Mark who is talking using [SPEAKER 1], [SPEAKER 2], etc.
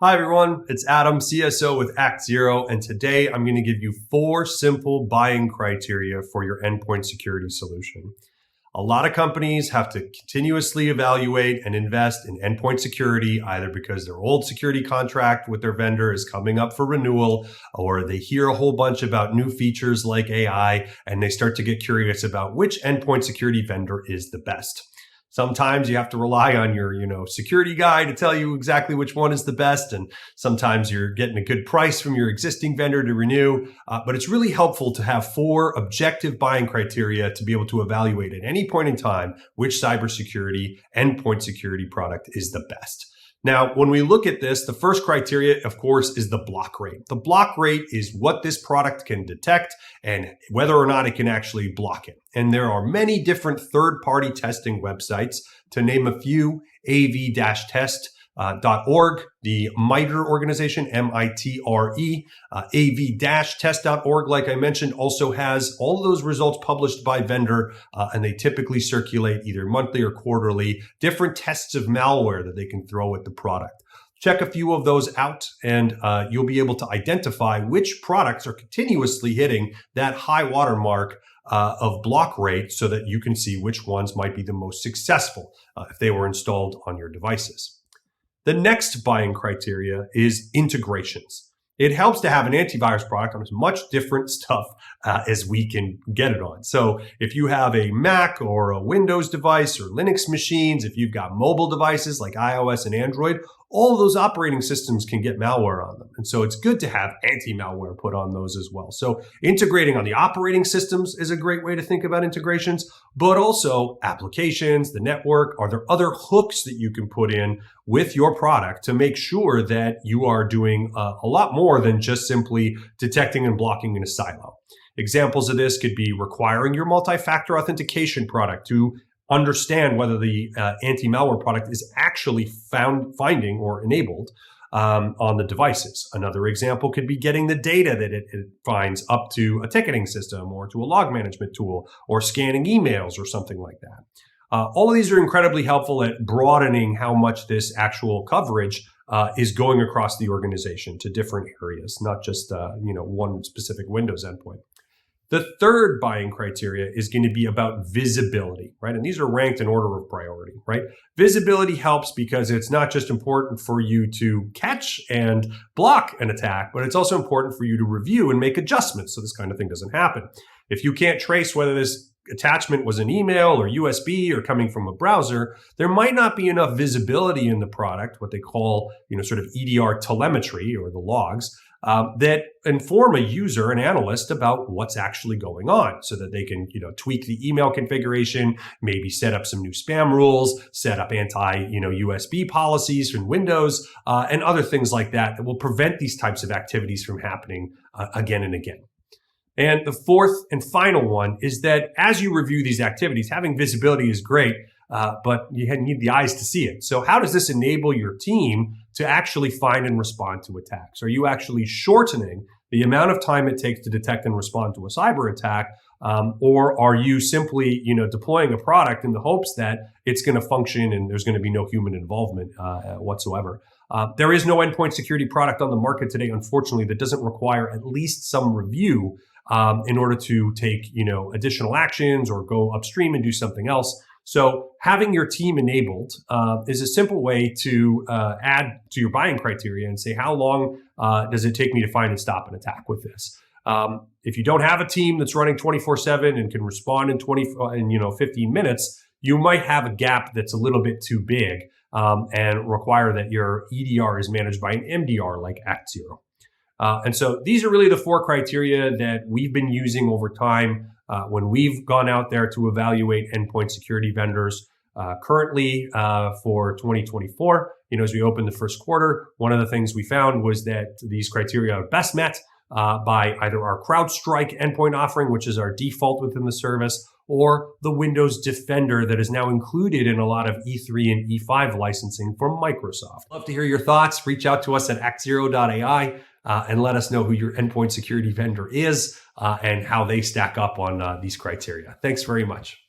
[SPEAKER 1] Hi everyone, it's Adam, CSO with Act Zero, and today I'm going to give you 4 simple buying criteria for your endpoint security solution. A lot of companies have to continuously evaluate and invest in endpoint security, either because their old security contract with their vendor is coming up for renewal, or they hear a whole bunch about new features like AI, and they start to get curious about which endpoint security vendor is the best. Sometimes you have to rely on your, security guy to tell you exactly which one is the best. And sometimes you're getting a good price from your existing vendor to renew. But it's really helpful to have 4 objective buying criteria to be able to evaluate at any point in time which cybersecurity endpoint security product is the best. Now, when we look at this, the first criteria, of course, is the block rate. The block rate is what this product can detect and whether or not it can actually block it. And there are many different third-party testing websites. To name a few, av-test.org, the MITRE organization, M-I-T-R-E, av-test.org, like I mentioned, also has all of those results published by vendor, and they typically circulate either monthly or quarterly, different tests of malware that they can throw at the product. Check a few of those out, and you'll be able to identify which products are continuously hitting that high watermark of block rate so that you can see which ones might be the most successful if they were installed on your devices. The next buying criteria is integrations. It helps to have an antivirus product on as much different stuff as we can get it on. So if you have a Mac or a Windows device or Linux machines, if you've got mobile devices like iOS and Android, all of those operating systems can get malware on them. And so it's good to have anti-malware put on those as well. So integrating on the operating systems is a great way to think about integrations, but also applications, the network. Are there other hooks that you can put in with your product to make sure that you are doing a lot more than just simply detecting and blocking in a silo? Examples of this could be requiring your multi-factor authentication product to understand whether the anti-malware product is actually finding or enabled on the devices. Another example could be getting the data that it finds up to a ticketing system or to a log management tool or scanning emails or something like that. All of these are incredibly helpful at broadening how much this actual coverage is going across the organization to different areas, not just one specific Windows endpoint. The third buying criteria is going to be about visibility, right? And these are ranked in order of priority, right? Visibility helps because it's not just important for you to catch and block an attack, but it's also important for you to review and make adjustments so this kind of thing doesn't happen. If you can't trace whether this attachment was an email or USB or coming from a browser, there might not be enough visibility in the product, what they call, sort of EDR telemetry or the logs, that inform a user, an analyst, about what's actually going on so that they can, tweak the email configuration, maybe set up some new spam rules, set up anti-USB policies from Windows, and other things like that that will prevent these types of activities from happening again and again. And the fourth and final one is that as you review these activities, having visibility is great, but you need the eyes to see it. So how does this enable your team to actually find and respond to attacks? Are you actually shortening the amount of time it takes to detect and respond to a cyber attack? Or are you simply, deploying a product in the hopes that it's going to function and there's going to be no human involvement whatsoever? There is no endpoint security product on the market today, unfortunately, that doesn't require at least some review in order to take, additional actions or go upstream and do something else. So having your team enabled is a simple way to add to your buying criteria and say, how long does it take me to find and stop an attack with this? If you don't have a team that's running 24/7 and can respond in 15 minutes, you might have a gap that's a little bit too big and require that your EDR is managed by an MDR like Act Zero. And so these are really the 4 criteria that we've been using over time when we've gone out there to evaluate endpoint security vendors. Currently for 2024, as we open the first quarter, one of the things we found was that these criteria are best met by either our CrowdStrike endpoint offering, which is our default within the service, or the Windows Defender that is now included in a lot of E3 and E5 licensing from Microsoft. Love to hear your thoughts. Reach out to us at actzero.ai and let us know who your endpoint security vendor is and how they stack up on these criteria. Thanks very much.